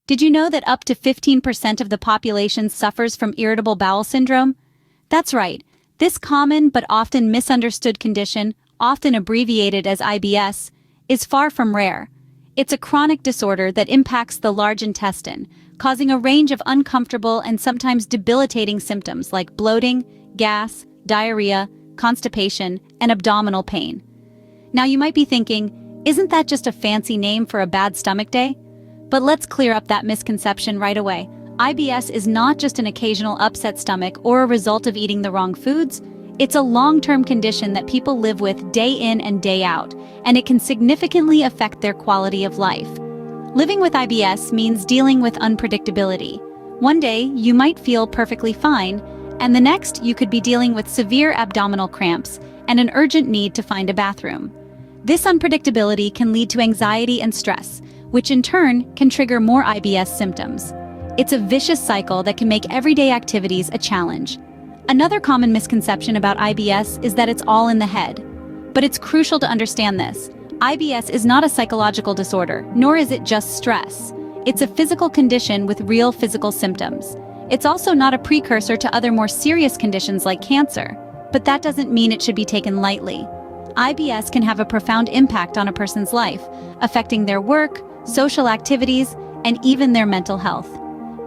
Did you know that up to 15% of the population suffers from irritable bowel syndrome? That's right. This common but often misunderstood condition, often abbreviated as IBS, is far from rare. It's a chronic disorder that impacts the large intestine, causing a range of uncomfortable and sometimes debilitating symptoms like bloating, gas, diarrhea, constipation, and abdominal pain. Now you might be thinking, isn't that just a fancy name for a bad stomach day? But let's clear up that misconception right away. IBS is not just an occasional upset stomach or a result of eating the wrong foods. It's a long-term condition that people live with day in and day out, and it can significantly affect their quality of life. Living with IBS means dealing with unpredictability. One day, you might feel perfectly fine, and the next, you could be dealing with severe abdominal cramps and an urgent need to find a bathroom. This unpredictability can lead to anxiety and stress, which in turn can trigger more IBS symptoms. It's a vicious cycle that can make everyday activities a challenge. Another common misconception about IBS is that it's all in the head. But it's crucial to understand this. IBS is not a psychological disorder, nor is it just stress. It's a physical condition with real physical symptoms. It's also not a precursor to other more serious conditions like cancer. But that doesn't mean it should be taken lightly. IBS can have a profound impact on a person's life, affecting their work, social activities, and even their mental health.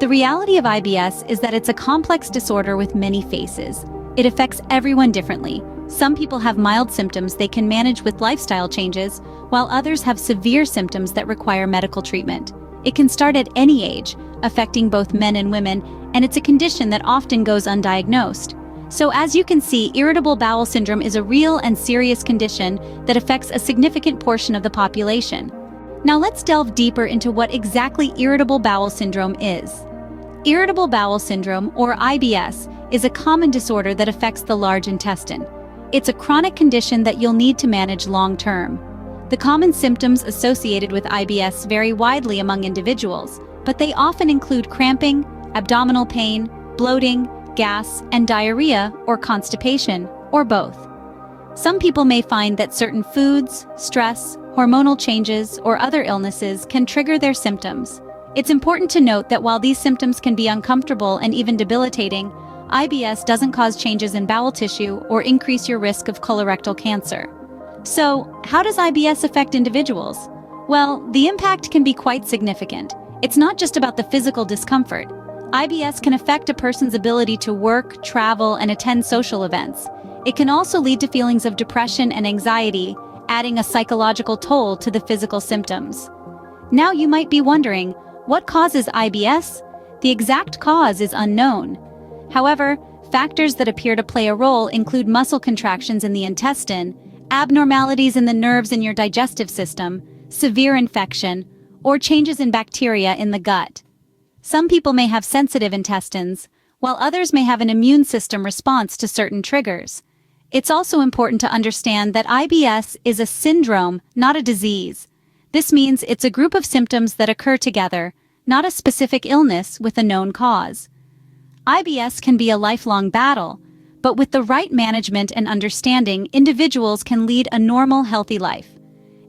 The reality of IBS is that it's a complex disorder with many faces. It affects everyone differently. Some people have mild symptoms they can manage with lifestyle changes, while others have severe symptoms that require medical treatment. It can start at any age, affecting both men and women, and it's a condition that often goes undiagnosed. So as you can see, irritable bowel syndrome is a real and serious condition that affects a significant portion of the population. Now let's delve deeper into what exactly irritable bowel syndrome is. Irritable bowel syndrome, or IBS, is a common disorder that affects the large intestine. It's a chronic condition that you'll need to manage long-term. The common symptoms associated with IBS vary widely among individuals, but they often include cramping, abdominal pain, bloating, gas, and diarrhea or constipation, or both. Some people may find that certain foods, stress, hormonal changes, or other illnesses can trigger their symptoms. It's important to note that while these symptoms can be uncomfortable and even debilitating, IBS doesn't cause changes in bowel tissue or increase your risk of colorectal cancer. So, how does IBS affect individuals? Well, the impact can be quite significant. It's not just about the physical discomfort. IBS can affect a person's ability to work, travel, and attend social events. It can also lead to feelings of depression and anxiety, adding a psychological toll to the physical symptoms. Now you might be wondering, what causes IBS? The exact cause is unknown. However, factors that appear to play a role include muscle contractions in the intestine, abnormalities in the nerves in your digestive system, severe infection, or changes in bacteria in the gut. Some people may have sensitive intestines, while others may have an immune system response to certain triggers. It's also important to understand that IBS is a syndrome, not a disease. This means it's a group of symptoms that occur together, not a specific illness with a known cause. IBS can be a lifelong battle, but with the right management and understanding, individuals can lead a normal, healthy life.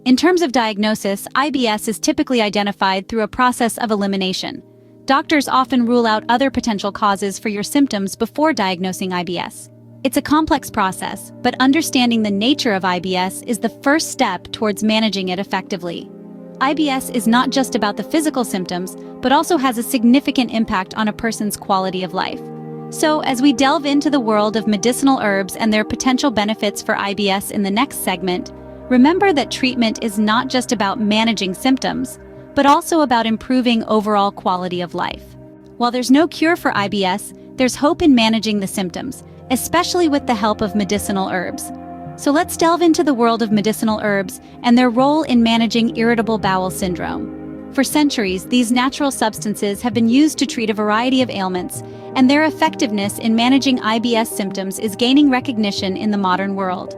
In terms of diagnosis, IBS is typically identified through a process of elimination. Doctors often rule out other potential causes for your symptoms before diagnosing IBS. It's a complex process, but understanding the nature of IBS is the first step towards managing it effectively. IBS is not just about the physical symptoms, but also has a significant impact on a person's quality of life. So, as we delve into the world of medicinal herbs and their potential benefits for IBS in the next segment, remember that treatment is not just about managing symptoms, but also about improving overall quality of life. While there's no cure for IBS, there's hope in managing the symptoms, especially with the help of medicinal herbs. So let's delve into the world of medicinal herbs and their role in managing irritable bowel syndrome. For centuries, these natural substances have been used to treat a variety of ailments, and their effectiveness in managing IBS symptoms is gaining recognition in the modern world.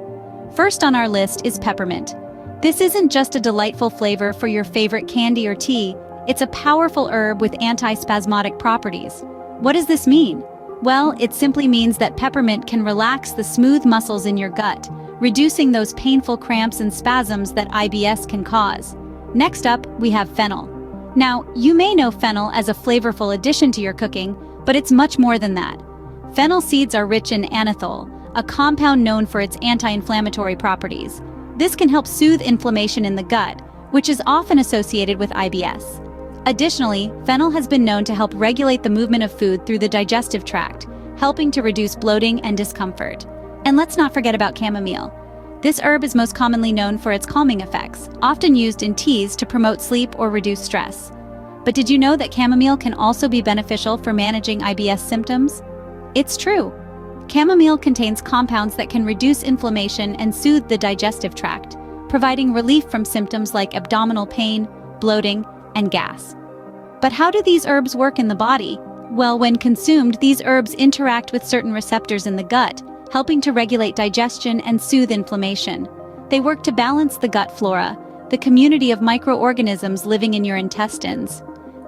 First on our list is peppermint. This isn't just a delightful flavor for your favorite candy or tea, it's a powerful herb with antispasmodic properties. What does this mean? Well, it simply means that peppermint can relax the smooth muscles in your gut, reducing those painful cramps and spasms that IBS can cause. Next up, we have fennel. Now, you may know fennel as a flavorful addition to your cooking, but it's much more than that. Fennel seeds are rich in anethole, a compound known for its anti-inflammatory properties. This can help soothe inflammation in the gut, which is often associated with IBS. Additionally, fennel has been known to help regulate the movement of food through the digestive tract, helping to reduce bloating and discomfort. And let's not forget about chamomile. This herb is most commonly known for its calming effects, often used in teas to promote sleep or reduce stress. But did you know that chamomile can also be beneficial for managing IBS symptoms? It's true. Chamomile contains compounds that can reduce inflammation and soothe the digestive tract, providing relief from symptoms like abdominal pain, bloating, and gas. But how do these herbs work in the body? Well, when consumed, these herbs interact with certain receptors in the gut, helping to regulate digestion and soothe inflammation. They work to balance the gut flora, the community of microorganisms living in your intestines.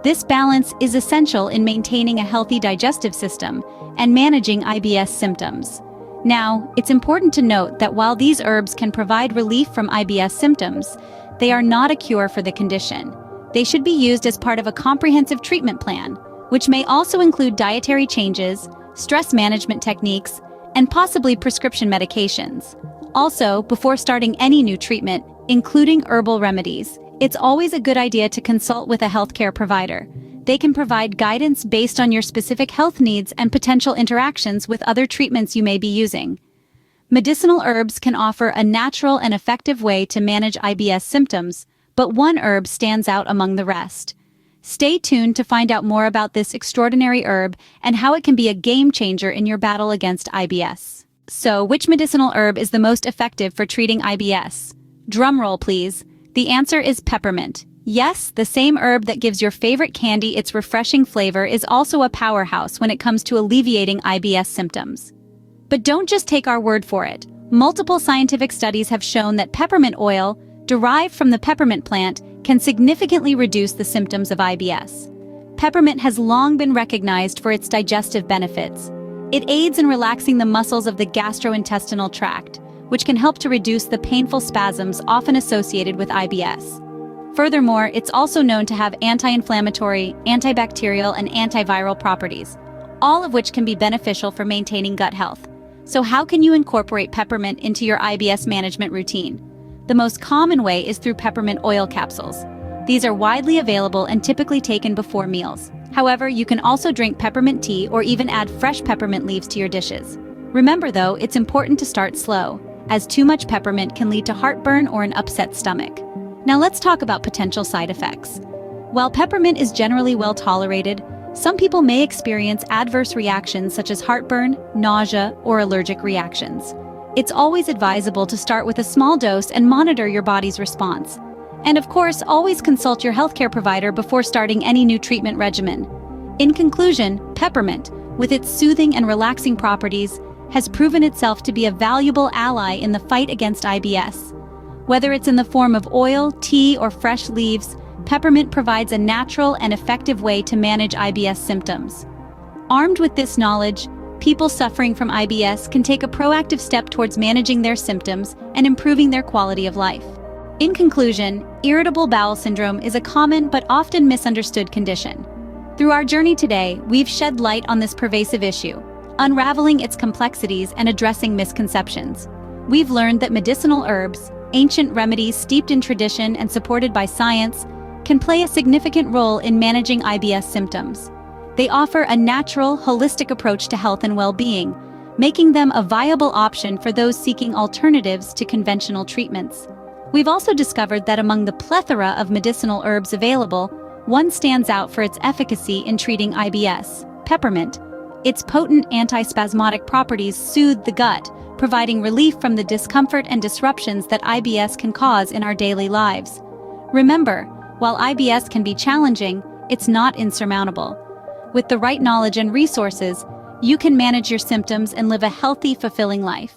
This balance is essential in maintaining a healthy digestive system and managing IBS symptoms. Now, it's important to note that while these herbs can provide relief from IBS symptoms, they are not a cure for the condition. They should be used as part of a comprehensive treatment plan, which may also include dietary changes, stress management techniques, and possibly prescription medications. Also, before starting any new treatment, including herbal remedies, it's always a good idea to consult with a healthcare provider. They can provide guidance based on your specific health needs and potential interactions with other treatments you may be using. Medicinal herbs can offer a natural and effective way to manage IBS symptoms, but one herb stands out among the rest. Stay tuned to find out more about this extraordinary herb and how it can be a game changer in your battle against IBS. So, which medicinal herb is the most effective for treating IBS? Drumroll, please. The answer is peppermint. Yes, the same herb that gives your favorite candy its refreshing flavor is also a powerhouse when it comes to alleviating IBS symptoms. But don't just take our word for it. Multiple scientific studies have shown that peppermint oil, derived from the peppermint plant, can significantly reduce the symptoms of IBS. Peppermint has long been recognized for its digestive benefits. It aids in relaxing the muscles of the gastrointestinal tract, which can help to reduce the painful spasms often associated with IBS. Furthermore, it's also known to have anti-inflammatory, antibacterial, and antiviral properties, all of which can be beneficial for maintaining gut health. So how can you incorporate peppermint into your IBS management routine? The most common way is through peppermint oil capsules. These are widely available and typically taken before meals. However, you can also drink peppermint tea or even add fresh peppermint leaves to your dishes. Remember though, it's important to start slow, as too much peppermint can lead to heartburn or an upset stomach. Now let's talk about potential side effects. While peppermint is generally well tolerated, some people may experience adverse reactions such as heartburn, nausea, or allergic reactions. It's always advisable to start with a small dose and monitor your body's response. And of course, always consult your healthcare provider before starting any new treatment regimen. In conclusion, peppermint, with its soothing and relaxing properties, has proven itself to be a valuable ally in the fight against IBS. Whether it's in the form of oil, tea, or fresh leaves, peppermint provides a natural and effective way to manage IBS symptoms. Armed with this knowledge, people suffering from IBS can take a proactive step towards managing their symptoms and improving their quality of life. In conclusion, irritable bowel syndrome is a common but often misunderstood condition. Through our journey today, we've shed light on this pervasive issue, unraveling its complexities and addressing misconceptions. We've learned that medicinal herbs, ancient remedies steeped in tradition and supported by science, can play a significant role in managing IBS symptoms. They offer a natural, holistic approach to health and well-being, making them a viable option for those seeking alternatives to conventional treatments. We've also discovered that among the plethora of medicinal herbs available, one stands out for its efficacy in treating IBS: peppermint. Its potent antispasmodic properties soothe the gut, providing relief from the discomfort and disruptions that IBS can cause in our daily lives. Remember, while IBS can be challenging, it's not insurmountable. With the right knowledge and resources, you can manage your symptoms and live a healthy, fulfilling life.